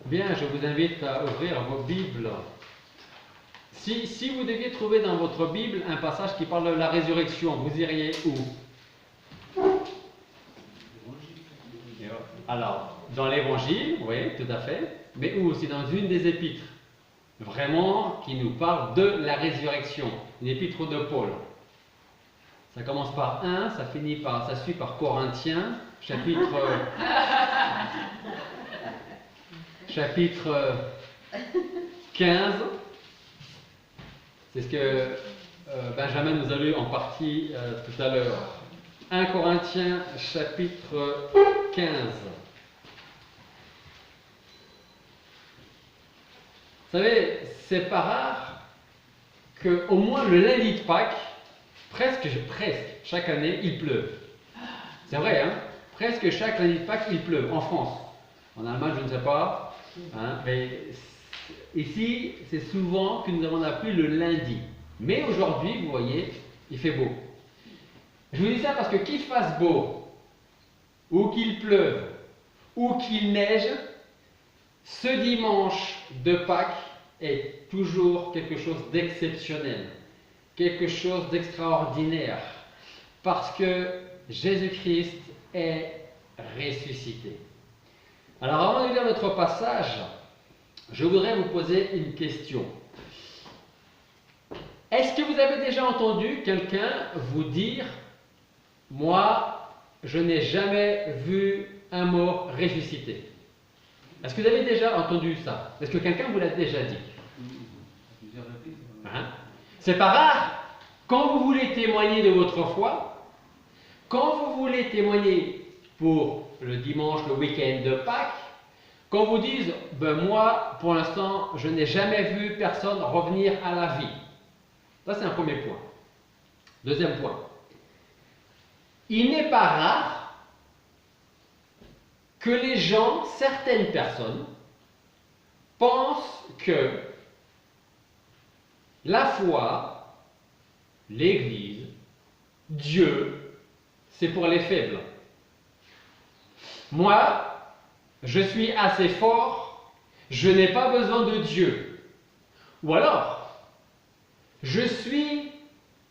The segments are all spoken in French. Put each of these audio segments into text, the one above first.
Bien, je vous invite à ouvrir vos Bibles. Si vous deviez trouver dans votre Bible un passage qui parle de la résurrection, vous iriez où? Alors, dans l'Évangile, oui, tout à fait. Mais où aussi? Dans une des épîtres. Vraiment, qui nous parle de la résurrection. Une épître de Paul. Ça commence par 1, ça suit par Corinthiens, chapitre 15. C'est ce que Benjamin nous a lu en partie tout à l'heure. 1 Corinthiens, chapitre 15. Vous savez, c'est pas rare qu'au moins le lundi de Pâques, presque chaque année, il pleuve. C'est vrai, hein? Presque chaque lundi de Pâques, il pleut en France. En Allemagne, je ne sais pas. Hein, mais ici, c'est souvent que nous avons la pluie le lundi. Mais aujourd'hui, vous voyez, il fait beau. Je vous dis ça parce que qu'il fasse beau, ou qu'il pleuve, ou qu'il neige, ce dimanche de Pâques est toujours quelque chose d'exceptionnel, quelque chose d'extraordinaire, parce que Jésus-Christ est ressuscité. Alors avant de lire notre passage, je voudrais vous poser une question. Est-ce que vous avez déjà entendu quelqu'un vous dire « Moi, je n'ai jamais vu un mort ressuscité » Est-ce que vous avez déjà entendu ça? Est-ce que quelqu'un vous l'a déjà dit? Hein? C'est pas rare. Quand vous voulez témoigner de votre foi, quand vous voulez témoigner pour le dimanche, le week-end de Pâques, quand vous dites moi, pour l'instant, je n'ai jamais vu personne revenir à la vie. Ça, c'est un premier point. Deuxième point. Il n'est pas rare que les gens, certaines personnes, pensent que la foi, l'Église, Dieu, c'est pour les faibles. Moi, je suis assez fort, je n'ai pas besoin de Dieu. Ou alors, je suis,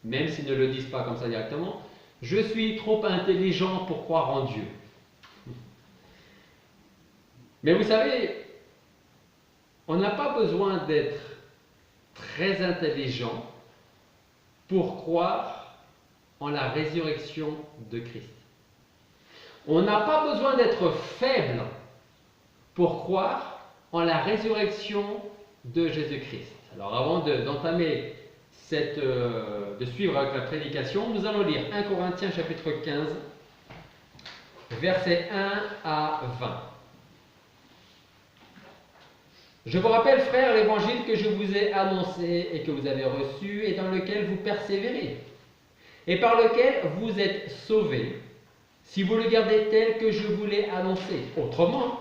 même s'ils ne le disent pas comme ça directement, je suis trop intelligent pour croire en Dieu. Mais vous savez, on n'a pas besoin d'être très intelligent pour croire en la résurrection de Christ. On n'a pas besoin d'être faible pour croire en la résurrection de Jésus-Christ. Alors avant d'entamer de suivre avec la prédication, nous allons lire 1 Corinthiens chapitre 15, versets 1 à 20. Je vous rappelle, frères, l'évangile que je vous ai annoncé et que vous avez reçu et dans lequel vous persévérez, et par lequel vous êtes sauvés, si vous le gardez tel que je vous l'ai annoncé. Autrement,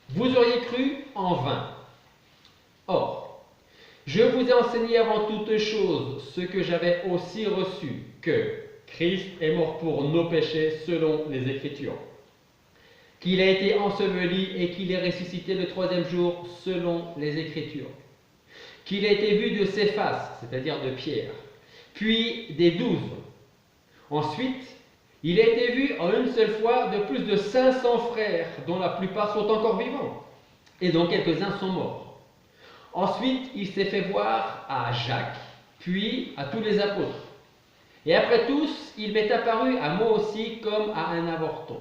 vous auriez cru en vain. Or, je vous ai enseigné avant toute chose ce que j'avais aussi reçu, que Christ est mort pour nos péchés selon les Écritures, qu'il a été enseveli et qu'il est ressuscité le troisième jour selon les Écritures, qu'il a été vu de Céphas, c'est-à-dire de Pierre, puis des 12. Ensuite, il a été vu en une seule fois de plus de 500 frères, dont la plupart sont encore vivants, et dont quelques-uns sont morts. Ensuite, il s'est fait voir à Jacques, puis à tous les apôtres. Et après tous, il m'est apparu à moi aussi comme à un avorton.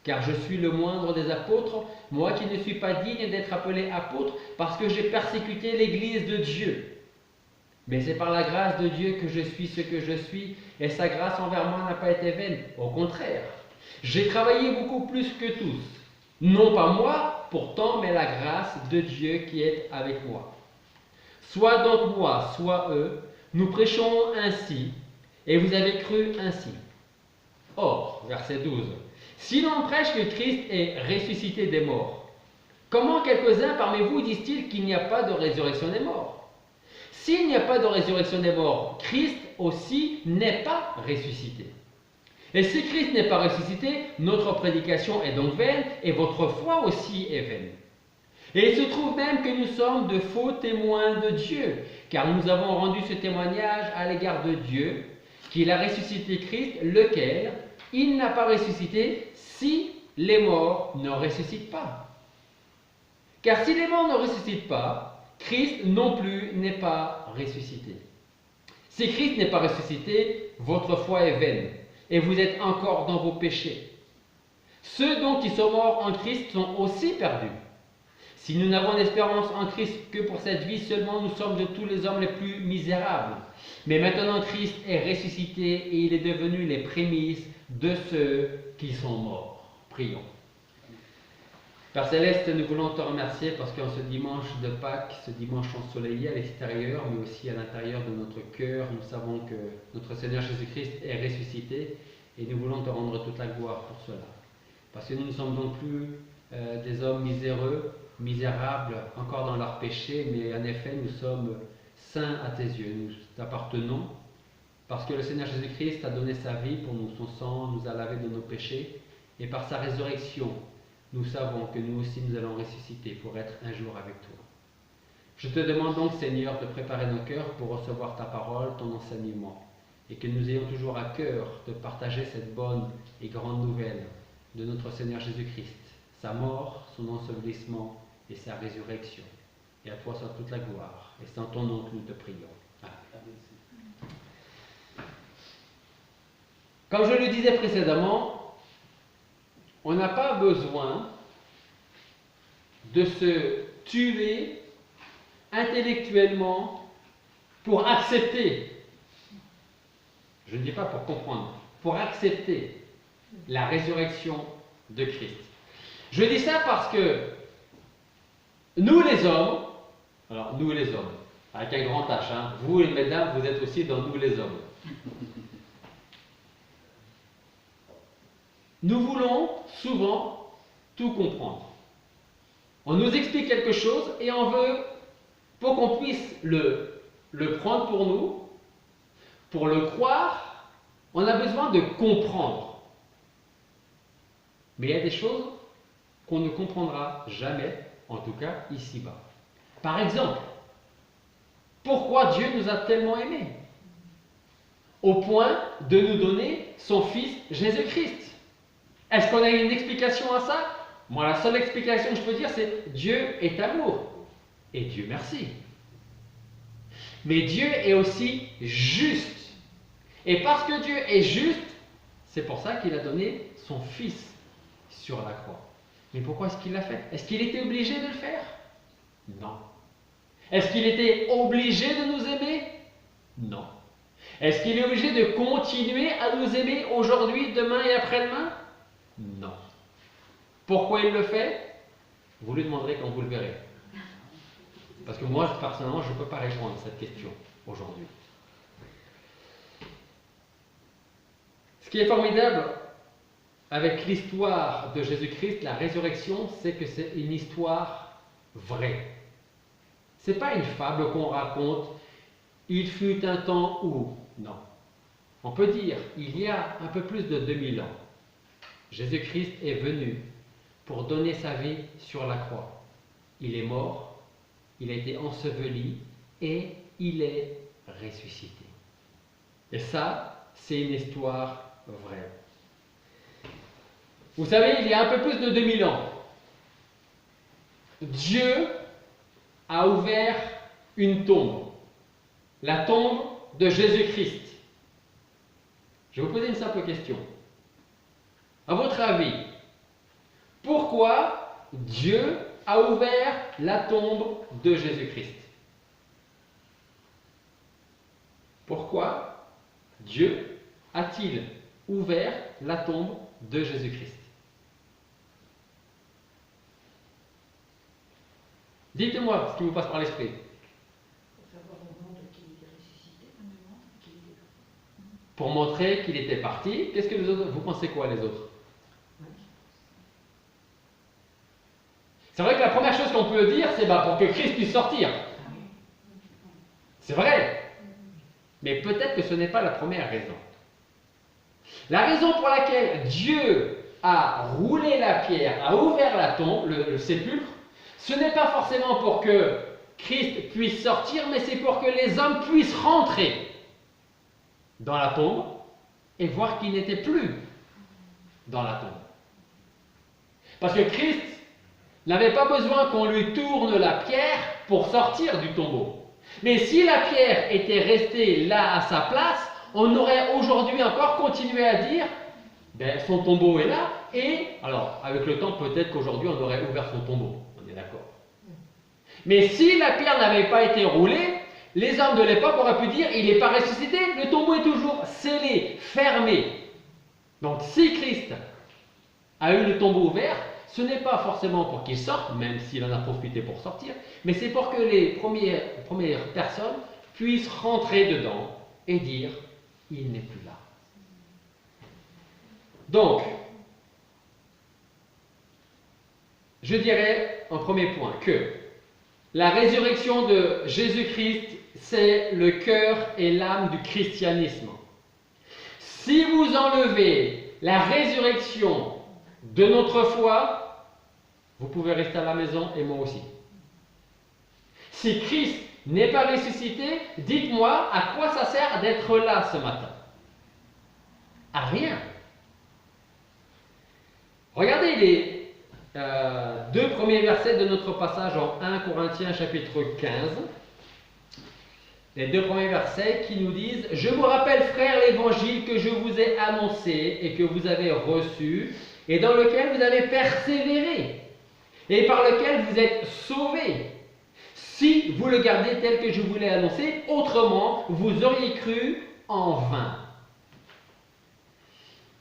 Car je suis le moindre des apôtres, moi qui ne suis pas digne d'être appelé apôtre, parce que j'ai persécuté l'Église de Dieu. Mais c'est par la grâce de Dieu que je suis ce que je suis, et sa grâce envers moi n'a pas été vaine. Au contraire, j'ai travaillé beaucoup plus que tous. Non pas moi, pourtant, mais la grâce de Dieu qui est avec moi. Soit donc moi, soit eux, nous prêchons ainsi, et vous avez cru ainsi. Or, verset 12, si l'on prêche que Christ est ressuscité des morts, comment quelques-uns parmi vous disent-ils qu'il n'y a pas de résurrection des morts? S'il n'y a pas de résurrection des morts, Christ aussi n'est pas ressuscité. Et si Christ n'est pas ressuscité, notre prédication est donc vaine et votre foi aussi est vaine. Et il se trouve même que nous sommes de faux témoins de Dieu, car nous avons rendu ce témoignage à l'égard de Dieu, qu'il a ressuscité Christ, lequel il n'a pas ressuscité si les morts ne ressuscitent pas. Car si les morts ne ressuscitent pas, Christ non plus n'est pas ressuscité. Si Christ n'est pas ressuscité, votre foi est vaine, et vous êtes encore dans vos péchés. Ceux donc qui sont morts en Christ sont aussi perdus. Si nous n'avons d'espérance en Christ que pour cette vie seulement, nous sommes de tous les hommes les plus misérables. Mais maintenant Christ est ressuscité et il est devenu les prémices de ceux qui sont morts. Prions. Père Céleste, nous voulons te remercier parce qu'en ce dimanche de Pâques, ce dimanche ensoleillé à l'extérieur, mais aussi à l'intérieur de notre cœur, nous savons que notre Seigneur Jésus-Christ est ressuscité et nous voulons te rendre toute la gloire pour cela. Parce que nous ne sommes donc plus des hommes miséreux, misérables, encore dans leurs péchés, mais en effet nous sommes saints à tes yeux, nous t'appartenons, parce que le Seigneur Jésus-Christ a donné sa vie pour nous, son sang nous a lavé de nos péchés, et par sa résurrection, nous savons que nous aussi nous allons ressusciter pour être un jour avec toi. Je te demande donc, Seigneur, de préparer nos cœurs pour recevoir ta parole, ton enseignement, et que nous ayons toujours à cœur de partager cette bonne et grande nouvelle de notre Seigneur Jésus-Christ, sa mort, son ensevelissement et sa résurrection. Et à toi soit toute la gloire. Et c'est en ton nom que nous te prions. Amen. Comme je le disais précédemment, on n'a pas besoin de se tuer intellectuellement pour accepter, je ne dis pas pour comprendre, pour accepter la résurrection de Christ. Je dis ça parce que nous les hommes, alors nous les hommes, avec un grand H, hein, vous les mesdames, vous êtes aussi dans nous les hommes. Nous voulons souvent tout comprendre. On nous explique quelque chose et on veut, pour qu'on puisse le prendre pour nous, pour le croire, on a besoin de comprendre. Mais il y a des choses qu'on ne comprendra jamais, en tout cas ici-bas. Par exemple, pourquoi Dieu nous a tellement aimés au point de nous donner son Fils Jésus-Christ? Est-ce qu'on a une explication à ça? Moi, la seule explication que je peux dire, c'est Dieu est amour. Et Dieu merci. Mais Dieu est aussi juste. Et parce que Dieu est juste, c'est pour ça qu'il a donné son Fils sur la croix. Mais pourquoi est-ce qu'il l'a fait? Est-ce qu'il était obligé de le faire? Non. Est-ce qu'il était obligé de nous aimer? Non. Est-ce qu'il est obligé de continuer à nous aimer aujourd'hui, demain et après-demain? Non. Pourquoi il le fait? Vous lui demanderez quand vous le verrez. Parce que moi, personnellement, je ne peux pas répondre à cette question aujourd'hui. Ce qui est formidable avec l'histoire de Jésus-Christ, la résurrection, c'est que c'est une histoire vraie. Ce n'est pas une fable qu'on raconte, il fut un temps où. Non. On peut dire, il y a un peu plus de 2000 ans, Jésus-Christ est venu pour donner sa vie sur la croix. Il est mort, il a été enseveli et il est ressuscité. Et ça, c'est une histoire vraie. Vous savez, il y a un peu plus de 2000 ans, Dieu a ouvert une tombe, la tombe de Jésus-Christ. Je vais vous poser une simple question. À votre avis, pourquoi Dieu a ouvert la tombe de Jésus-Christ? Pourquoi Dieu a-t-il ouvert la tombe de Jésus-Christ? Dites-moi ce qui vous passe par l'esprit. Pour montrer qu'il était parti. Qu'est-ce que les autres, vous pensez quoi les autres? C'est vrai que la première chose qu'on peut dire, c'est pour que Christ puisse sortir. C'est vrai. Mais peut-être que ce n'est pas la première raison. La raison pour laquelle Dieu a roulé la pierre, a ouvert la tombe, le sépulcre, Ce n'est pas forcément pour que Christ puisse sortir, mais c'est pour que les hommes puissent rentrer dans la tombe et voir qu'il n'était plus dans la tombe. Parce que Christ n'avait pas besoin qu'on lui tourne la pierre pour sortir du tombeau. Mais si la pierre était restée là à sa place, on aurait aujourd'hui encore continué à dire ben, son tombeau est là, et alors avec le temps peut-être qu'aujourd'hui on aurait ouvert son tombeau, on est d'accord. Mais si la pierre n'avait pas été roulée, les hommes de l'époque auraient pu dire il n'est pas ressuscité, le tombeau est toujours scellé, fermé. Donc si Christ a eu le tombeau ouvert, ce n'est pas forcément pour qu'il sorte, même s'il en a profité pour sortir, mais c'est pour que les premières personnes puissent rentrer dedans et dire il n'est plus là. Donc, je dirais en premier point que la résurrection de Jésus-Christ, c'est le cœur et l'âme du christianisme. Si vous enlevez la résurrection de notre foi, vous pouvez rester à la maison et moi aussi. Si Christ n'est pas ressuscité, dites-moi à quoi ça sert d'être là ce matin? À rien. Regardez les deux premiers versets de notre passage en 1 Corinthiens chapitre 15. Les deux premiers versets qui nous disent « Je vous rappelle, frères, l'évangile que je vous ai annoncé et que vous avez reçu, et dans lequel vous avez persévéré, et par lequel vous êtes sauvés, si vous le gardez tel que je vous l'ai annoncé, autrement vous auriez cru en vain. »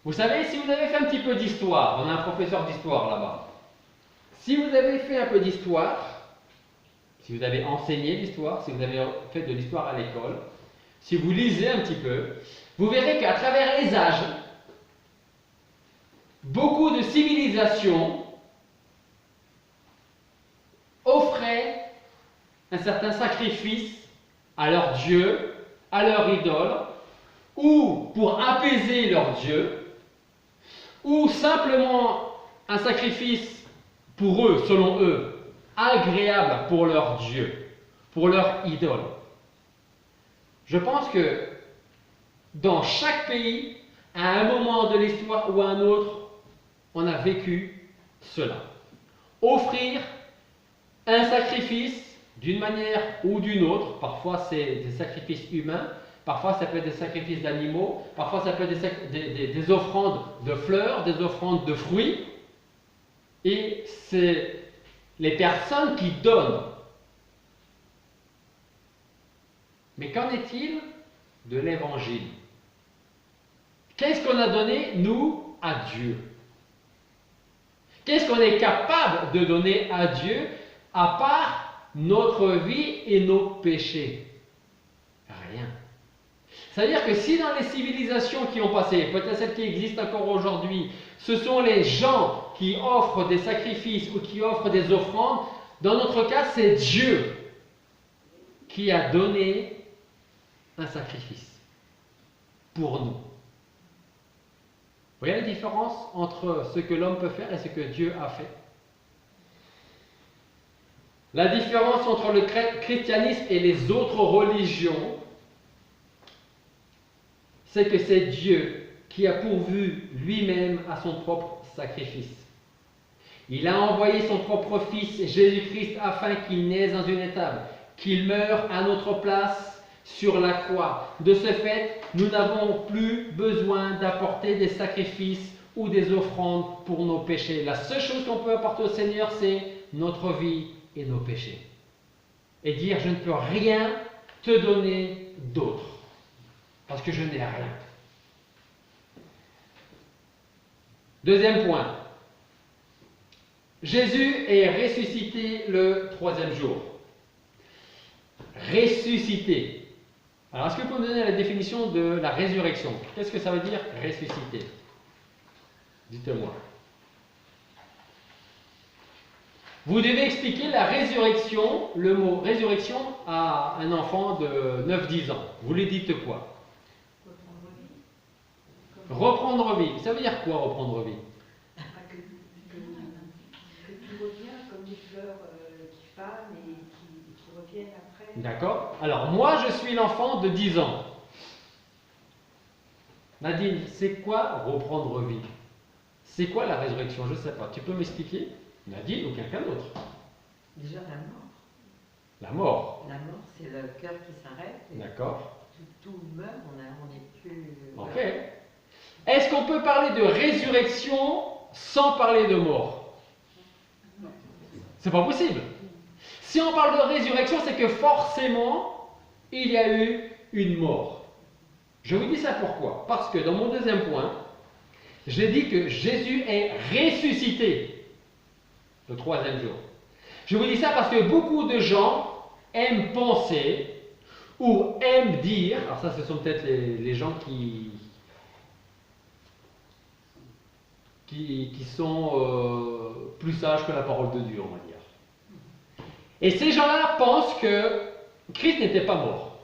Vous savez, si vous avez fait un petit peu d'histoire, on a un professeur d'histoire là-bas, si vous avez fait un peu d'histoire, si vous avez enseigné l'histoire, si vous avez fait de l'histoire à l'école, si vous lisez un petit peu, vous verrez qu'à travers les âges, beaucoup de civilisations offraient un certain sacrifice à leur dieu, à leur idole, ou pour apaiser leur dieu, ou simplement un sacrifice pour eux, selon eux, agréable pour leur dieu, pour leur idole. Je pense que dans chaque pays, à un moment de l'histoire ou à un autre, on a vécu cela. Offrir un sacrifice d'une manière ou d'une autre, parfois c'est des sacrifices humains, parfois ça peut être des sacrifices d'animaux, parfois ça peut être des offrandes de fleurs, des offrandes de fruits, et c'est les personnes qui donnent. Mais qu'en est-il de l'évangile? Qu'est-ce qu'on a donné, nous, à Dieu? Qu'est-ce qu'on est capable de donner à Dieu à part notre vie et nos péchés? Rien. C'est-à-dire que si dans les civilisations qui ont passé, peut-être celles qui existent encore aujourd'hui, ce sont les gens qui offrent des sacrifices ou qui offrent des offrandes, dans notre cas, c'est Dieu qui a donné un sacrifice pour nous. Vous voyez la différence entre ce que l'homme peut faire et ce que Dieu a fait? La différence entre le christianisme et les autres religions, c'est que c'est Dieu qui a pourvu lui-même à son propre sacrifice. Il a envoyé son propre Fils, Jésus-Christ, afin qu'il naisse dans une étable, qu'il meure à notre place sur la croix. De ce fait, nous n'avons plus besoin d'apporter des sacrifices ou des offrandes pour nos péchés. La seule chose qu'on peut apporter au Seigneur, c'est notre vie et nos péchés. Et dire, je ne peux rien te donner d'autre, parce que je n'ai rien. Deuxième point. Jésus est ressuscité le troisième jour. Ressuscité. Alors, est-ce que vous pouvez me donner la définition de la résurrection? Qu'est-ce que ça veut dire ressuscité? Dites-moi. Vous devez expliquer la résurrection, le mot résurrection, à un enfant de 9-10 ans. Vous lui dites quoi? Reprendre vie. Ça veut dire quoi, reprendre vie? Que tu reviens comme des fleurs pas, mais qui reviennent après. D'accord? Alors, moi, je suis l'enfant de 10 ans. Nadine, c'est quoi reprendre vie? C'est quoi la résurrection? Je ne sais pas. Tu peux m'expliquer? Nadine ou quelqu'un d'autre? Déjà la mort. La mort. La mort, c'est le cœur qui s'arrête. D'accord. Tout meurt, on n'est plus. Ok. Voilà. Est-ce qu'on peut parler de résurrection sans parler de mort? C'est pas possible. Si on parle de résurrection, c'est que forcément, il y a eu une mort. Je vous dis ça pourquoi? Parce que dans mon deuxième point, j'ai dit que Jésus est ressuscité le troisième jour. Je vous dis ça parce que beaucoup de gens aiment penser ou aiment dire, alors ça ce sont peut-être les gens qui sont plus sages que la parole de Dieu, on va dire. Et ces gens-là pensent que Christ n'était pas mort,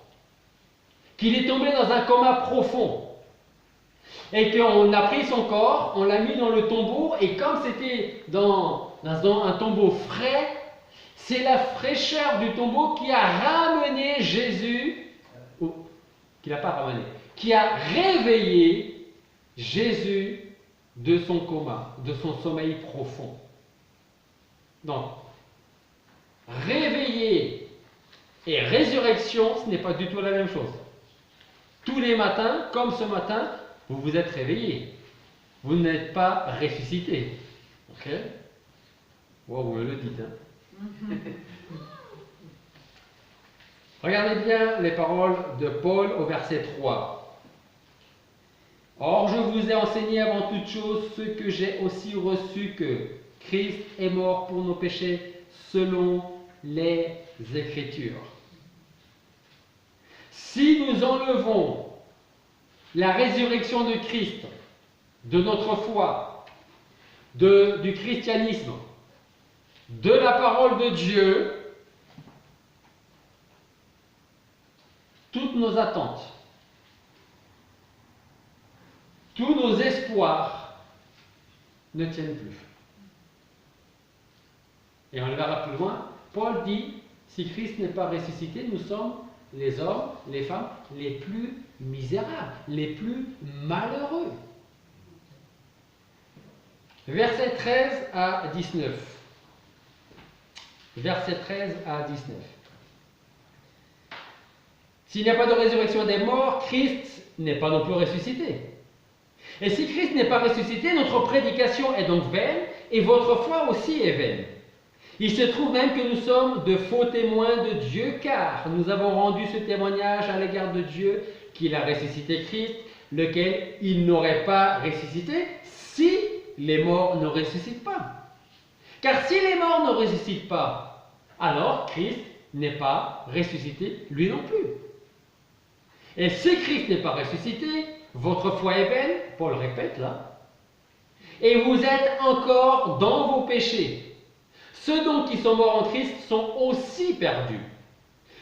qu'il est tombé dans un coma profond, et qu'on a pris son corps, on l'a mis dans le tombeau, et comme c'était dans un tombeau frais, c'est la fraîcheur du tombeau qui a ramené Jésus, ou qui n'a pas ramené, qui a réveillé Jésus de son coma, de son sommeil profond. Donc, réveiller et résurrection, ce n'est pas du tout la même chose. Tous les matins, comme ce matin, vous vous êtes réveillé. Vous n'êtes pas ressuscité. Ok? Wow, vous me le dites. Hein? Regardez bien les paroles de Paul au verset 3. Or, je vous ai enseigné avant toute chose ce que j'ai aussi reçu, que Christ est mort pour nos péchés selon les Écritures. Si nous enlevons la résurrection de Christ de notre foi, du christianisme, de la parole de Dieu, toutes nos attentes, tous nos espoirs ne tiennent plus. Et on le verra plus loin, Paul dit, si Christ n'est pas ressuscité, nous sommes les hommes, les femmes les plus misérables, les plus malheureux. Versets 13 à 19. Versets 13 à 19. S'il n'y a pas de résurrection des morts, Christ n'est pas non plus ressuscité. Et si Christ n'est pas ressuscité, notre prédication est donc vaine, et votre foi aussi est vaine. Il se trouve même que nous sommes de faux témoins de Dieu, car nous avons rendu ce témoignage à l'égard de Dieu qu'il a ressuscité Christ, lequel il n'aurait pas ressuscité si les morts ne ressuscitent pas. Car si les morts ne ressuscitent pas, alors Christ n'est pas ressuscité lui non plus. Et si Christ n'est pas ressuscité, votre foi est vaine, Paul répète là, et vous êtes encore dans vos péchés. Ceux donc qui sont morts en Christ sont aussi perdus.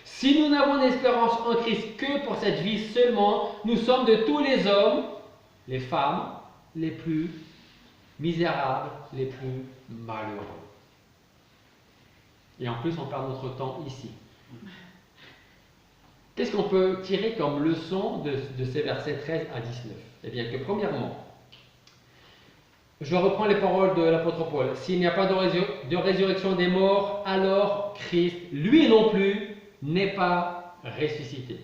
Si nous n'avons d'espérance en Christ que pour cette vie seulement, nous sommes de tous les hommes, les femmes, les plus misérables, les plus malheureux. Et en plus, on perd notre temps ici. Qu'est-ce qu'on peut tirer comme leçon de ces versets 13 à 19? Eh bien que premièrement, je reprends les paroles de l'apôtre Paul. S'il n'y a pas de résurrection des morts, alors Christ, lui non plus, n'est pas ressuscité.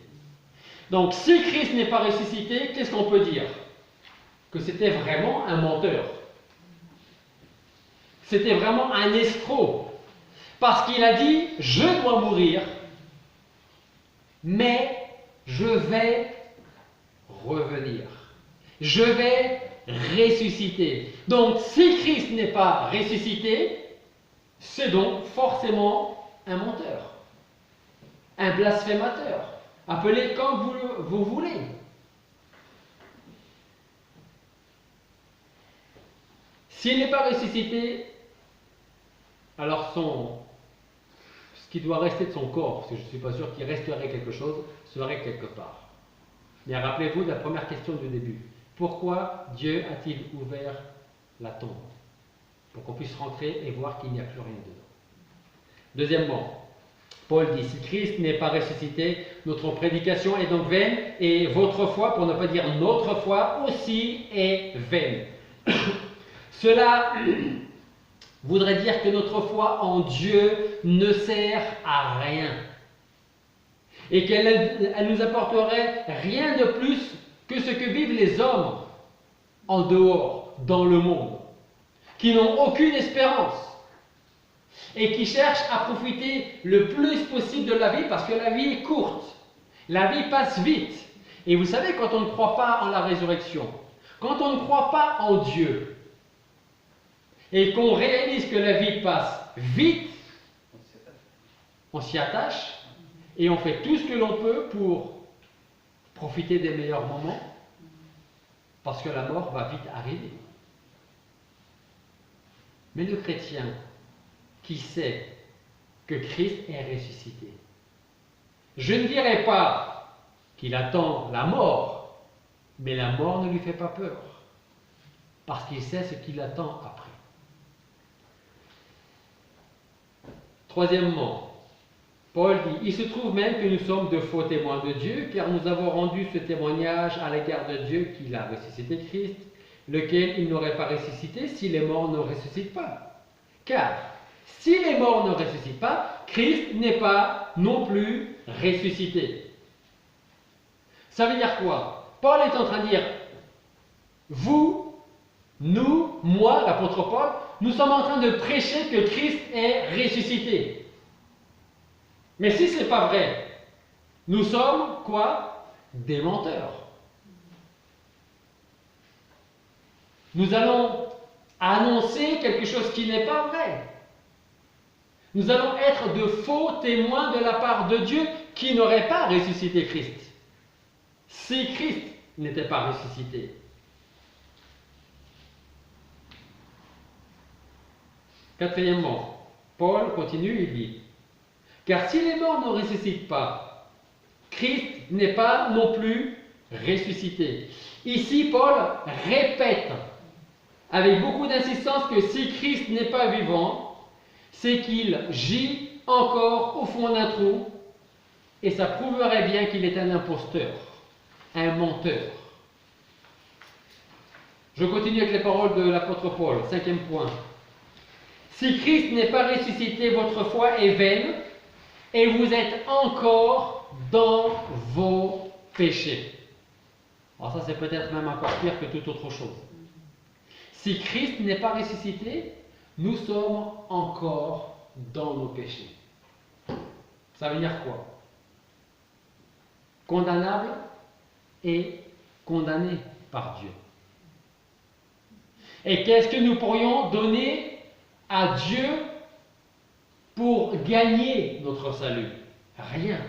Donc, si Christ n'est pas ressuscité, qu'est-ce qu'on peut dire? Que c'était vraiment un menteur. C'était vraiment un escroc. Parce qu'il a dit, je dois mourir, mais je vais revenir. Je vais ressusciter. Donc, si Christ n'est pas ressuscité, c'est donc forcément un menteur, un blasphémateur. Appelez comme vous voulez. S'il n'est pas ressuscité, alors ce qui doit rester de son corps, parce que je ne suis pas sûr qu'il resterait quelque chose, serait quelque part. Mais rappelez-vous de la première question du début. Pourquoi Dieu a-t-il ouvert la tombe? Pour qu'on puisse rentrer et voir qu'il n'y a plus rien dedans. Deuxièmement, Paul dit, si Christ n'est pas ressuscité, notre prédication est donc vaine, et votre foi, pour ne pas dire notre foi, aussi est vaine. Cela voudrait dire que notre foi en Dieu ne sert à rien, et qu'elle nous apporterait rien de plus que ce que vivent les hommes en dehors, dans le monde, qui n'ont aucune espérance et qui cherchent à profiter le plus possible de la vie parce que la vie est courte, la vie passe vite. Et vous savez, quand on ne croit pas en la résurrection, quand on ne croit pas en Dieu, et qu'on réalise que la vie passe vite, on s'y attache et on fait tout ce que l'on peut pour profiter des meilleurs moments, parce que la mort va vite arriver. Mais le chrétien qui sait que Christ est ressuscité, je ne dirais pas qu'il attend la mort, mais la mort ne lui fait pas peur, parce qu'il sait ce qu'il attend après. Troisièmement, Paul dit, il se trouve même que nous sommes de faux témoins de Dieu, car nous avons rendu ce témoignage à l'égard de Dieu qu'il a ressuscité Christ, lequel il n'aurait pas ressuscité si les morts ne ressuscitent pas. Car si les morts ne ressuscitent pas, Christ n'est pas non plus ressuscité. Ça veut dire quoi? Paul est en train de dire, vous, nous, moi, l'apôtre Paul, nous sommes en train de prêcher que Christ est ressuscité. Mais si ce n'est pas vrai, nous sommes quoi? Des menteurs. Nous allons annoncer quelque chose qui n'est pas vrai. Nous allons être de faux témoins de la part de Dieu qui n'aurait pas ressuscité Christ, si Christ n'était pas ressuscité. Quatrièmement, Paul continue, il dit, car si les morts ne ressuscitent pas, Christ n'est pas non plus ressuscité. Ici, Paul répète avec beaucoup d'insistance que si Christ n'est pas vivant, c'est qu'il gît encore au fond d'un trou, et ça prouverait bien qu'il est un imposteur, un menteur. Je continue avec les paroles de l'apôtre Paul, 5e point. Si Christ n'est pas ressuscité, votre foi est vaine, et vous êtes encore dans vos péchés. Alors ça, c'est peut-être même encore pire que toute autre chose. Si Christ n'est pas ressuscité, nous sommes encore dans nos péchés. Ça veut dire quoi? Condamnable et condamné par Dieu. Et qu'est-ce que nous pourrions donner à Dieu pour gagner notre salut? Rien.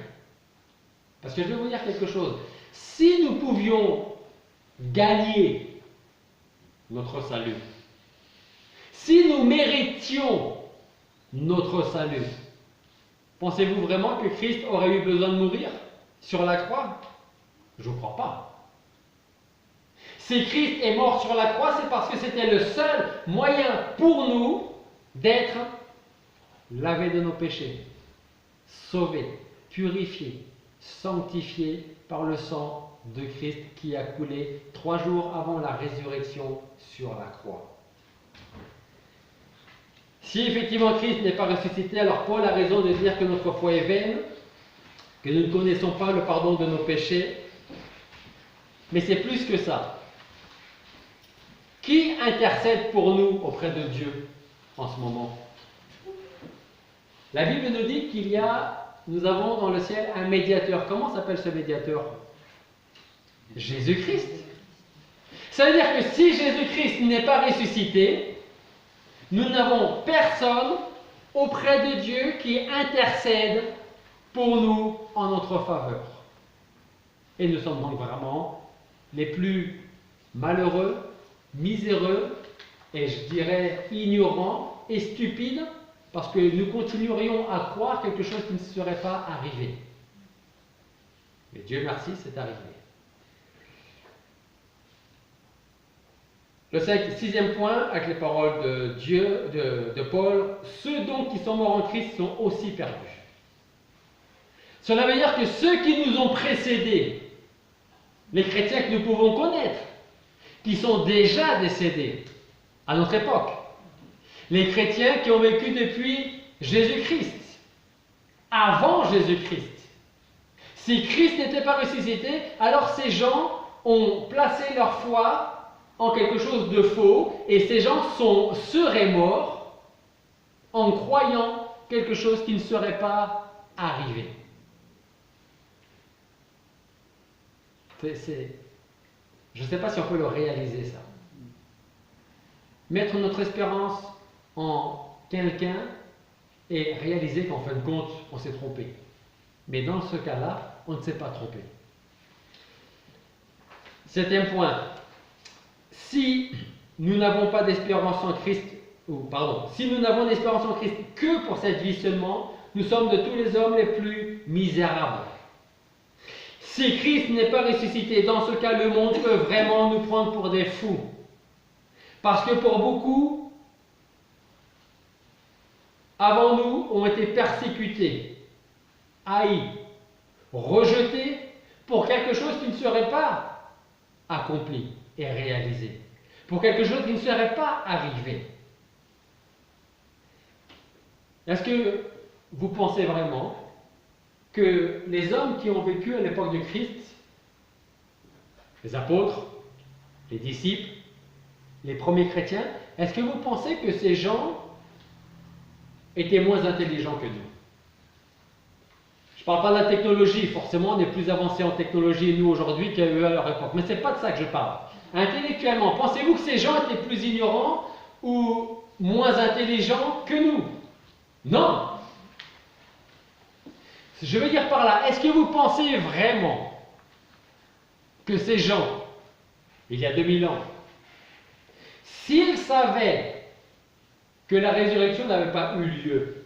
Parce que je vais vous dire quelque chose. Si nous pouvions gagner notre salut, si nous méritions notre salut, pensez-vous vraiment que Christ aurait eu besoin de mourir sur la croix? Je ne crois pas. Si Christ est mort sur la croix, c'est parce que c'était le seul moyen pour nous d'être lavés de nos péchés, sauvés, purifiés, sanctifiés par le sang de Christ qui a coulé 3 jours avant la résurrection sur la croix. Si effectivement Christ n'est pas ressuscité, alors Paul a raison de dire que notre foi est vaine, que nous ne connaissons pas le pardon de nos péchés. Mais c'est plus que ça. Qui intercède pour nous auprès de Dieu en ce moment? La Bible nous dit nous avons dans le ciel un médiateur. Comment s'appelle ce médiateur? Jésus-Christ. Ça veut dire que si Jésus-Christ n'est pas ressuscité, nous n'avons personne auprès de Dieu qui intercède pour nous en notre faveur. Et nous sommes donc vraiment les plus malheureux, miséreux, et je dirais ignorants et stupides, parce que nous continuerions à croire quelque chose qui ne serait pas arrivé. Mais Dieu merci, c'est arrivé. Le sixième point, avec les paroles de Dieu, de Paul, ceux donc qui sont morts en Christ sont aussi perdus. Cela veut dire que ceux qui nous ont précédés, les chrétiens que nous pouvons connaître, qui sont déjà décédés à notre époque, les chrétiens qui ont vécu depuis Jésus-Christ, avant Jésus-Christ. Si Christ n'était pas ressuscité, alors ces gens ont placé leur foi en quelque chose de faux, et ces gens seraient morts en croyant quelque chose qui ne serait pas arrivé. Je ne sais pas si on peut le réaliser, ça. Mettre notre espérance en quelqu'un et réaliser qu'en fin de compte, on s'est trompé. Mais dans ce cas-là, on ne s'est pas trompé. Septième point. Si nous n'avons pas d'espérance en Christ, si nous n'avons d'espérance en Christ que pour cette vie seulement, nous sommes de tous les hommes les plus misérables. Si Christ n'est pas ressuscité, dans ce cas, le monde peut vraiment nous prendre pour des fous. Parce que pour beaucoup, avant nous, ont été persécutés, haïs, rejetés pour quelque chose qui ne serait pas accompli et réalisé, pour quelque chose qui ne serait pas arrivé. Est-ce que vous pensez vraiment que les hommes qui ont vécu à l'époque de Christ, les apôtres, les disciples, les premiers chrétiens, est-ce que vous pensez que ces gens étaient moins intelligents que nous? Je ne parle pas de la technologie, forcément on est plus avancé en technologie nous aujourd'hui qu'eux à leur époque, mais ce n'est pas de ça que je parle. Intellectuellement, pensez-vous que ces gens étaient plus ignorants ou moins intelligents que nous? Non. Je veux dire par là, est-ce que vous pensez vraiment que ces gens, il y a 2000 ans, s'ils savaient que la résurrection n'avait pas eu lieu,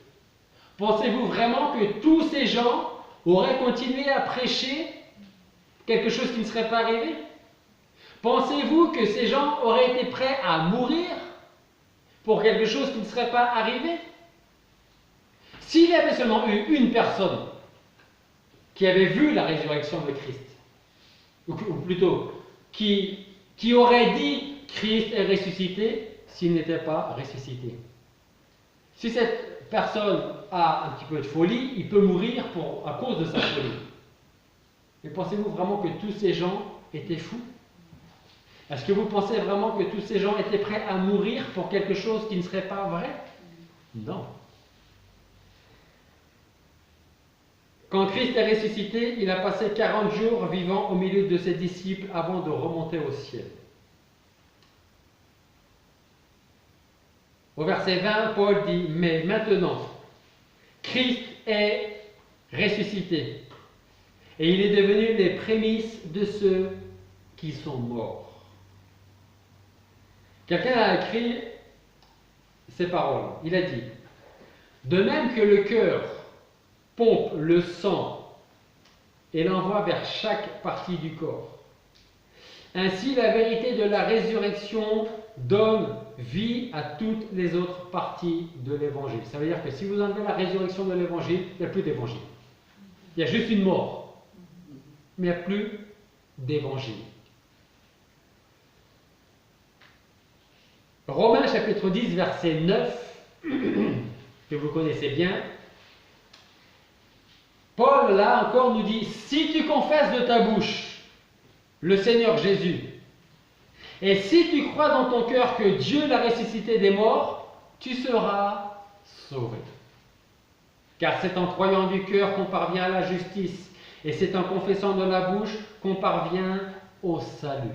pensez-vous vraiment que tous ces gens auraient continué à prêcher quelque chose qui ne serait pas arrivé? Pensez-vous que ces gens auraient été prêts à mourir pour quelque chose qui ne serait pas arrivé? S'il y avait seulement eu une personne qui avait vu la résurrection de Christ, ou plutôt qui aurait dit Christ est ressuscité s'il n'était pas ressuscité. Si cette personne a un petit peu de folie, il peut mourir à cause de sa folie. Mais pensez-vous vraiment que tous ces gens étaient fous? Est-ce que vous pensez vraiment que tous ces gens étaient prêts à mourir pour quelque chose qui ne serait pas vrai? Non. Quand Christ est ressuscité, il a passé 40 jours vivant au milieu de ses disciples avant de remonter au ciel. Au verset 20, Paul dit « Mais maintenant, Christ est ressuscité, et il est devenu les prémices de ceux qui sont morts. » Quelqu'un a écrit ces paroles. Il a dit « De même que le cœur pompe le sang et l'envoie vers chaque partie du corps, ainsi la vérité de la résurrection donne vie à toutes les autres parties de l'évangile. » Ça veut dire que si vous enlevez la résurrection de l'évangile, il n'y a plus d'évangile. Il y a juste une mort, mais il n'y a plus d'évangile. Romains chapitre 10, verset 9, que vous connaissez bien, Paul, là encore, nous dit « Si tu confesses de ta bouche le Seigneur Jésus, et si tu crois dans ton cœur que Dieu l'a ressuscité des morts, tu seras sauvé. Car c'est en croyant du cœur qu'on parvient à la justice, et c'est en confessant de la bouche qu'on parvient au salut. »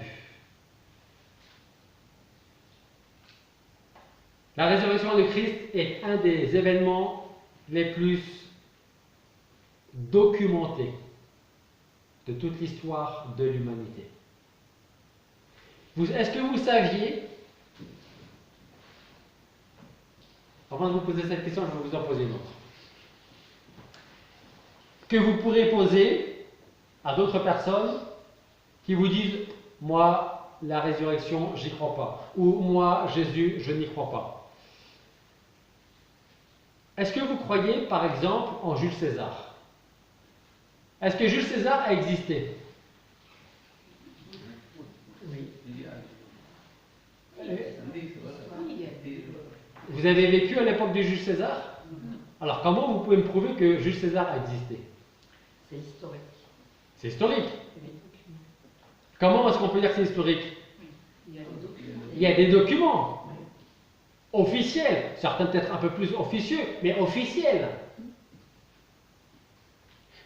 La résurrection de Christ est un des événements les plus documentés de toute l'histoire de l'humanité. Est-ce que vous saviez, avant de vous poser cette question, je vais vous en poser une autre, que vous pourrez poser à d'autres personnes qui vous disent « Moi, la résurrection, j'y crois pas. Ou moi, Jésus, je n'y crois pas. Est-ce que vous croyez, par exemple, en Jules César? Est-ce que Jules César a existé? Oui. Vous avez vécu à l'époque de Jules César? Alors comment vous pouvez me prouver que Jules César a existé? C'est historique. C'est historique. Il y a des documents. Comment est-ce qu'on peut dire que c'est historique? Il y a des documents. Il y a des documents officiels, certains peut-être un peu plus officieux, mais officiels.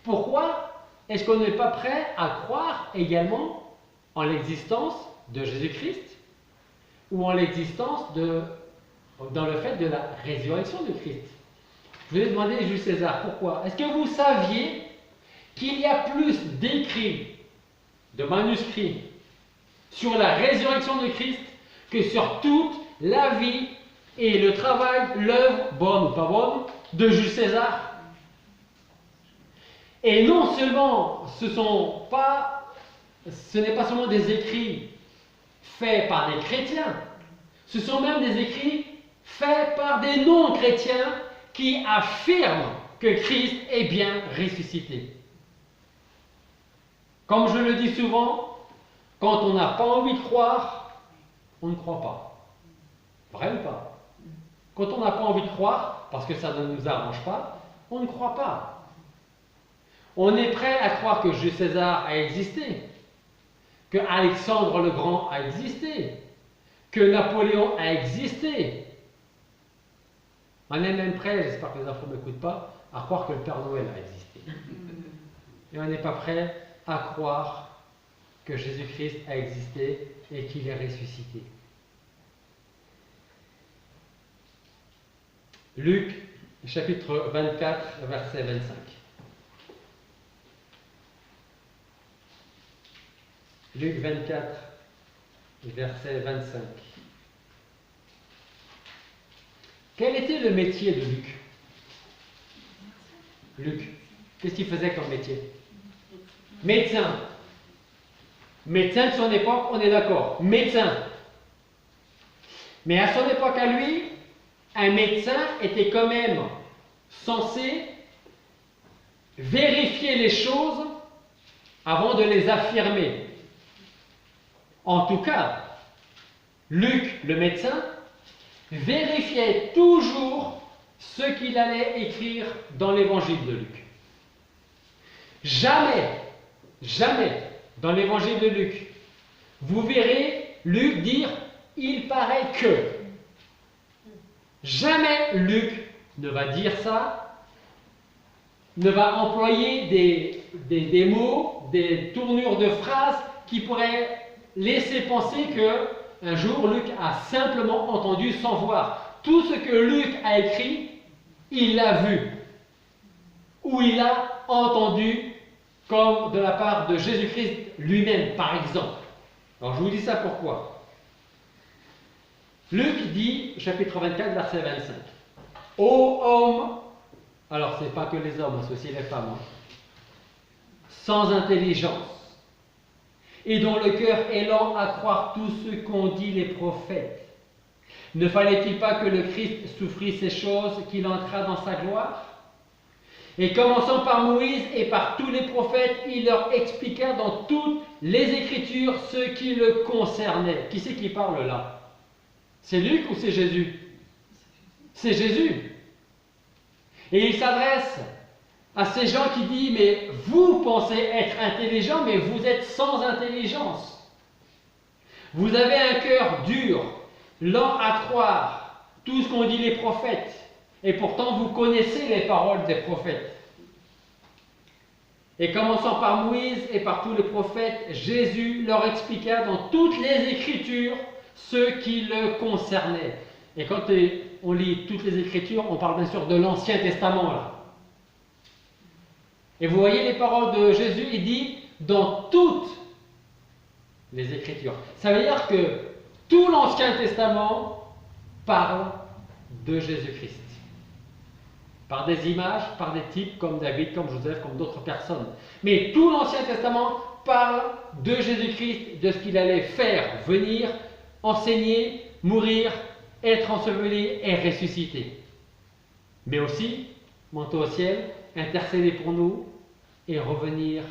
Pourquoi est-ce qu'on n'est pas prêt à croire également en l'existence de Jésus-Christ ou en l'existence dans le fait de la résurrection de Christ? Je vous ai demandé, Jules César, pourquoi? Est-ce que vous saviez qu'il y a plus d'écrits, de manuscrits, sur la résurrection de Christ que sur toute la vie et le travail, l'œuvre, bonne ou pas bonne, de Jules César? Et non seulement ce n'est pas seulement des écrits faits par des chrétiens, ce sont même des écrits faits par des non-chrétiens qui affirment que Christ est bien ressuscité. Comme je le dis souvent, quand on n'a pas envie de croire, on ne croit pas. Vrai ou pas? Quand on n'a pas envie de croire, parce que ça ne nous arrange pas, on ne croit pas. On est prêt à croire que Jules César a existé, que Alexandre le Grand a existé, que Napoléon a existé. On est même prêt, j'espère que les infos ne m'écoutent pas, à croire que le Père Noël a existé. Et on n'est pas prêt à croire que Jésus-Christ a existé et qu'il est ressuscité. Luc, chapitre 24, verset 25. Luc 24, verset 25. Quel était le métier de Luc? Luc, qu'est-ce qu'il faisait comme métier? Médecin. Médecin de son époque, on est d'accord. Médecin. Mais à son époque à lui, un médecin était quand même censé vérifier les choses avant de les affirmer. En tout cas, Luc, le médecin, vérifiait toujours ce qu'il allait écrire dans l'évangile de Luc. Jamais, dans l'évangile de Luc, vous verrez Luc dire « il paraît que ». Jamais Luc ne va dire ça, ne va employer des mots, des tournures de phrases qui pourraient laisser penser que un jour Luc a simplement entendu sans voir. Tout ce que Luc a écrit, il l'a vu ou il l'a entendu, comme de la part de Jésus-Christ lui-même, par exemple. Alors je vous dis ça pourquoi. Luc dit, chapitre 24, verset 25. Ô homme, alors c'est pas que les hommes, c'est aussi les femmes, sans intelligence, et dont le cœur est lent à croire tout ce qu'ont dit les prophètes. Ne fallait-il pas que le Christ souffrit ces choses, qu'il entra dans sa gloire? Et commençant par Moïse et par tous les prophètes, il leur expliqua dans toutes les Écritures ce qui le concernait. Qui c'est qui parle là? C'est Luc ou c'est Jésus? C'est Jésus. Et il s'adresse à ces gens qui disent, mais vous pensez être intelligents, mais vous êtes sans intelligence. Vous avez un cœur dur, lent à croire tout ce qu'ont dit les prophètes. Et pourtant, vous connaissez les paroles des prophètes. Et commençant par Moïse et par tous les prophètes, Jésus leur expliqua dans toutes les Écritures ce qui le concernait. Et quand on lit toutes les Écritures, on parle bien sûr de l'Ancien Testament là. Et vous voyez les paroles de Jésus, il dit dans toutes les Écritures. Ça veut dire que tout l'Ancien Testament parle de Jésus-Christ. Par des images, par des types comme David, comme Joseph, comme d'autres personnes. Mais tout l'Ancien Testament parle de Jésus-Christ, de ce qu'il allait faire, venir, enseigner, mourir, être enseveli et ressuscité. Mais aussi, monter au ciel, intercéder pour nous et revenir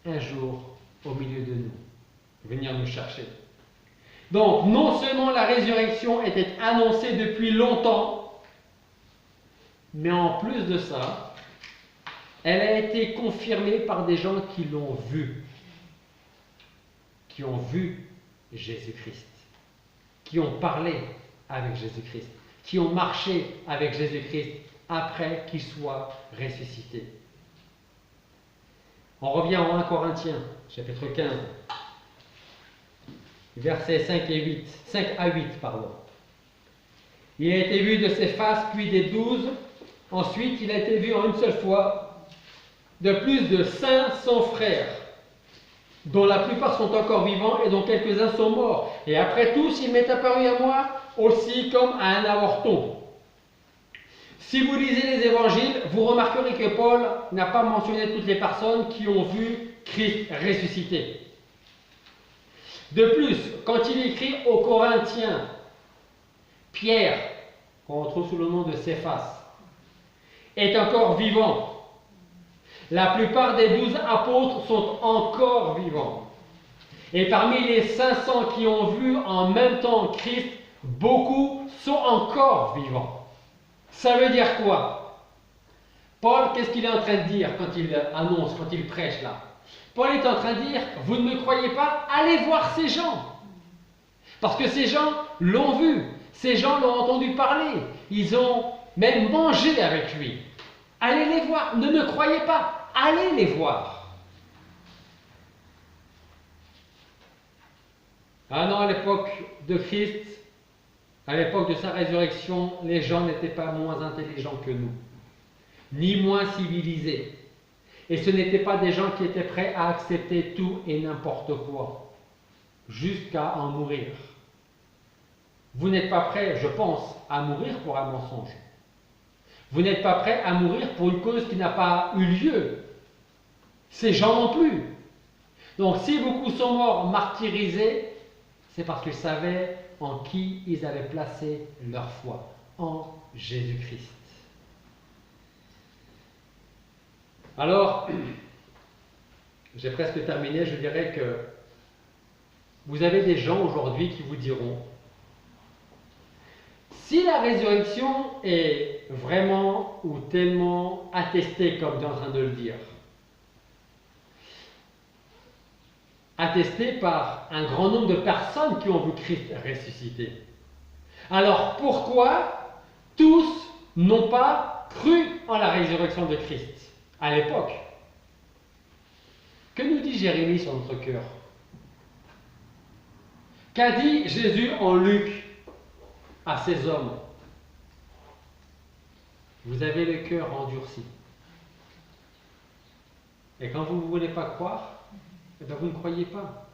un jour au milieu de nous, venir nous chercher. Donc, non seulement la résurrection était annoncée depuis longtemps, mais en plus de ça, elle a été confirmée par des gens qui l'ont vu, qui ont vu Jésus-Christ, qui ont parlé avec Jésus-Christ, qui ont marché avec Jésus-Christ après qu'il soit ressuscité. On revient en 1 Corinthiens, chapitre 15, versets 5 à 8. Il a été vu de ses faces, puis des 12. Ensuite, il a été vu en une seule fois de plus de 500 frères, dont la plupart sont encore vivants et dont quelques-uns sont morts. Et après tous, il m'est apparu à moi aussi comme à un avorton. Si vous lisez les évangiles, vous remarquerez que Paul n'a pas mentionné toutes les personnes qui ont vu Christ ressuscité. De plus, quand il écrit aux Corinthiens, Pierre, qu'on retrouve sous le nom de Céphas, est encore vivant. La plupart des 12 apôtres sont encore vivants. Et parmi les 500 qui ont vu en même temps Christ, beaucoup sont encore vivants. Ça veut dire quoi? Paul, qu'est-ce qu'il est en train de dire quand il annonce, quand il prêche là? Paul est en train de dire, vous ne me croyez pas, allez voir ces gens. Parce que ces gens l'ont vu, ces gens l'ont entendu parler, ils ont même mangé avec lui. Allez les voir, ne me croyez pas, allez les voir. Ah non, à l'époque de Christ, à l'époque de sa résurrection, les gens n'étaient pas moins intelligents que nous, ni moins civilisés. Et ce n'étaient pas des gens qui étaient prêts à accepter tout et n'importe quoi, jusqu'à en mourir. Vous n'êtes pas prêts, je pense, à mourir pour un mensonge. Vous n'êtes pas prêts à mourir pour une cause qui n'a pas eu lieu. Ces gens non plus. Donc si beaucoup sont morts martyrisés, c'est parce qu'ils savaient en qui ils avaient placé leur foi, en Jésus-Christ. Alors, j'ai presque terminé, je dirais que vous avez des gens aujourd'hui qui vous diront, si la résurrection est vraiment ou tellement attestée comme tu es en train de le dire, attestée par un grand nombre de personnes qui ont vu Christ ressuscité, alors pourquoi tous n'ont pas cru en la résurrection de Christ à l'époque? Que nous dit Jérémie sur notre cœur? Qu'a dit Jésus en Luc à ces hommes? Vous avez le cœur endurci. Et quand vous ne voulez pas croire, eh bien vous ne croyez pas.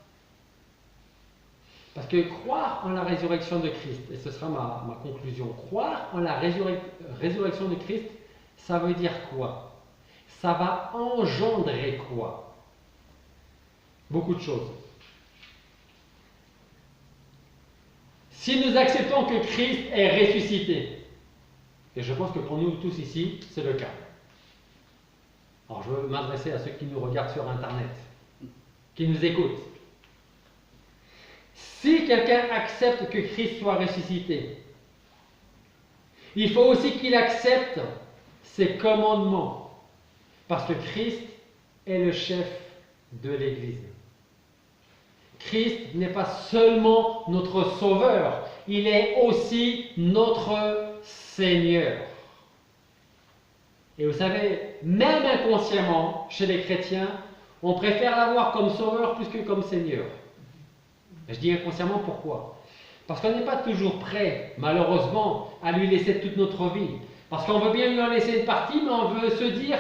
Parce que croire en la résurrection de Christ, et ce sera ma conclusion, croire en la résurrection de Christ, ça veut dire quoi? Ça va engendrer quoi? Beaucoup de choses. Si nous acceptons que Christ est ressuscité, et je pense que pour nous tous ici, c'est le cas. Alors je veux m'adresser à ceux qui nous regardent sur Internet, qui nous écoutent. Si quelqu'un accepte que Christ soit ressuscité, il faut aussi qu'il accepte ses commandements, parce que Christ est le chef de l'Église. Christ n'est pas seulement notre Sauveur, il est aussi notre Seigneur. Et vous savez, même inconsciemment, chez les chrétiens, on préfère l'avoir comme Sauveur plus que comme Seigneur. Et je dis inconsciemment pourquoi? Parce qu'on n'est pas toujours prêt, malheureusement, à lui laisser toute notre vie. Parce qu'on veut bien lui en laisser une partie, mais on veut se dire,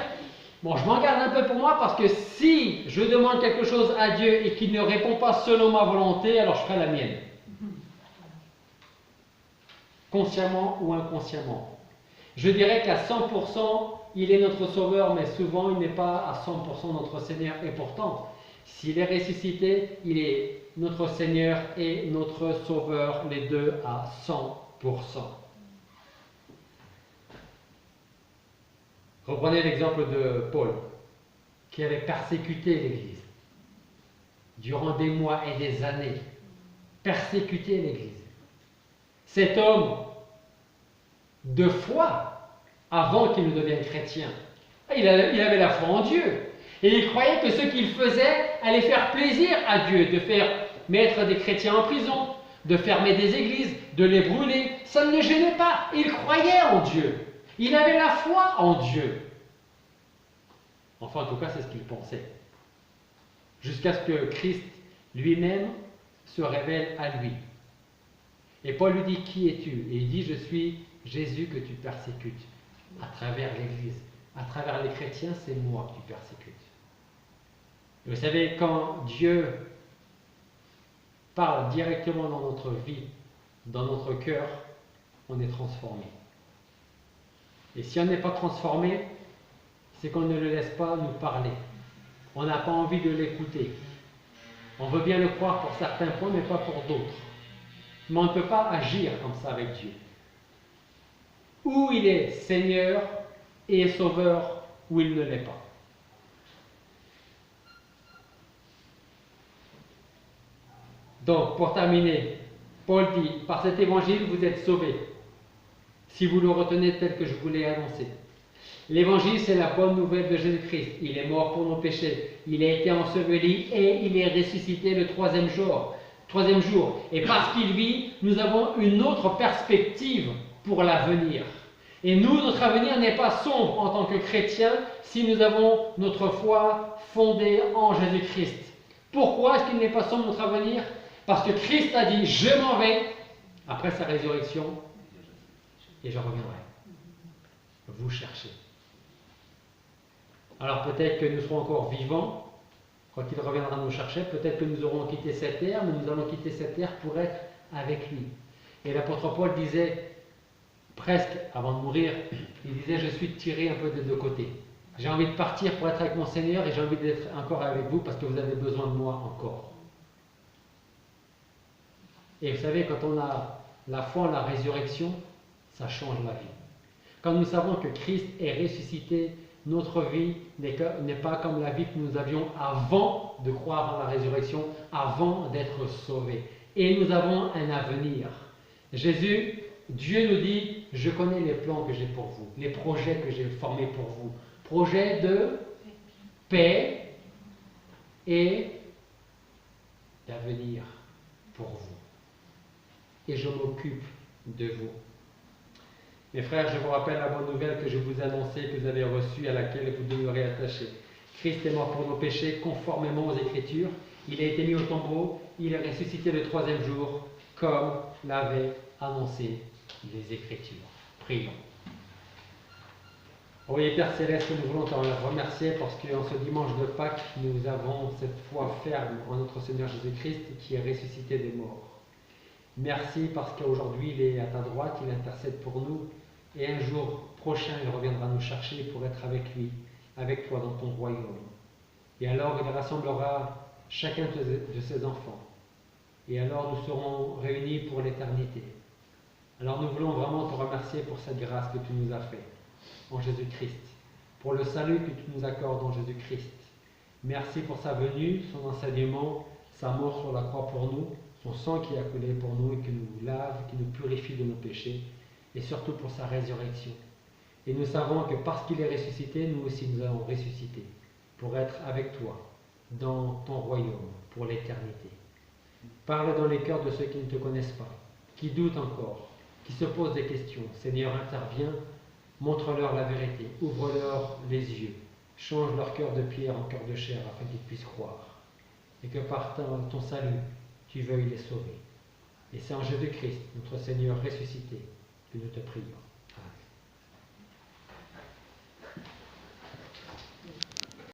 bon, je m'en garde un peu pour moi, parce que si je demande quelque chose à Dieu et qu'il ne répond pas selon ma volonté, alors je ferai la mienne. Consciemment ou inconsciemment. Je dirais qu'à 100%, il est notre Sauveur, mais souvent il n'est pas à 100% notre Seigneur. Et pourtant, S'il est ressuscité, il est notre Seigneur et notre Sauveur, les deux à 100%. Reprenez l'exemple de Paul, qui avait persécuté l'Église durant des mois et des années. Persécuté l'Église. Cet homme de foi, avant qu'il ne devienne chrétien, il avait la foi en Dieu. Et il croyait que ce qu'il faisait allait faire plaisir à Dieu, de faire mettre des chrétiens en prison, de fermer des églises, de les brûler. Ça ne le gênait pas. Il croyait en Dieu. Il avait la foi en Dieu. Enfin, en tout cas, c'est ce qu'il pensait. Jusqu'à ce que Christ lui-même se révèle à lui. Et Paul lui dit, qui es-tu? Et il dit, je suis Jésus que tu persécutes. À travers l'Église, à travers les chrétiens, c'est moi que tu persécutes. Et vous savez, quand Dieu parle directement dans notre vie, dans notre cœur, on est transformé. Et si on n'est pas transformé, c'est qu'on ne le laisse pas nous parler. On n'a pas envie de l'écouter. On veut bien le croire pour certains points, mais pas pour d'autres. Mais on ne peut pas agir comme ça avec Dieu. Ou il est Seigneur et Sauveur, ou il ne l'est pas. Donc, pour terminer, Paul dit, par cet évangile, vous êtes sauvés, si vous le retenez tel que je vous l'ai annoncé. L'évangile, c'est la bonne nouvelle de Jésus-Christ. Il est mort pour nos péchés, il a été enseveli et il est ressuscité le troisième jour. Et parce qu'il vit, nous avons une autre perspective pour l'avenir. Et nous, notre avenir n'est pas sombre en tant que chrétiens si nous avons notre foi fondée en Jésus-Christ. Pourquoi est-ce qu'il n'est pas sombre notre avenir? Parce que Christ a dit, je m'en vais après sa résurrection et je reviendrai. Vous cherchez. Alors peut-être que nous serons encore vivants quand il reviendra nous chercher, peut-être que nous aurons quitté cette terre, mais nous allons quitter cette terre pour être avec lui. Et l'apôtre Paul disait, presque avant de mourir, il disait, je suis tiré un peu des deux côtés. J'ai envie de partir pour être avec mon Seigneur et j'ai envie d'être encore avec vous parce que vous avez besoin de moi encore. Et vous savez, quand on a la foi en la résurrection, ça change la vie. Quand nous savons que Christ est ressuscité, notre vie n'est pas comme la vie que nous avions avant de croire en la résurrection, avant d'être sauvés. Et nous avons un avenir. Jésus, Dieu nous dit, je connais les plans que j'ai pour vous, les projets que j'ai formés pour vous. Projets de paix et d'avenir pour vous. Et je m'occupe de vous. Mes frères, je vous rappelle la bonne nouvelle que je vous ai annoncée, que vous avez reçue, à laquelle vous demeurez attachés. Christ est mort pour nos péchés, conformément aux Écritures. Il a été mis au tombeau, il est ressuscité le troisième jour, comme l'avaient annoncé les Écritures. Prions. Oui, Père Céleste, nous voulons te remercier parce qu'en ce dimanche de Pâques, nous avons cette foi ferme en notre Seigneur Jésus-Christ qui est ressuscité des morts. Merci parce qu'aujourd'hui il est à ta droite, il intercède pour nous et un jour prochain il reviendra nous chercher pour être avec lui, avec toi dans ton royaume. Et alors il rassemblera chacun de ses enfants. Et alors nous serons réunis pour l'éternité. Alors nous voulons vraiment te remercier pour cette grâce que tu nous as faite en Jésus-Christ, pour le salut que tu nous accordes en Jésus-Christ. Merci pour sa venue, son enseignement, sa mort sur la croix pour nous, son sang qui a coulé pour nous et qui nous lave, qui nous purifie de nos péchés, et surtout pour sa résurrection. Et nous savons que parce qu'il est ressuscité, nous aussi nous allons ressusciter pour être avec toi dans ton royaume pour l'éternité. Parle dans les cœurs de ceux qui ne te connaissent pas, qui doutent encore, qui se posent des questions. Seigneur, interviens, montre-leur la vérité, ouvre-leur les yeux, change leur cœur de pierre en cœur de chair afin qu'ils puissent croire. Et que par ton salut, tu veuilles les sauver. Et c'est en Jésus-Christ, notre Seigneur ressuscité, que nous te prions.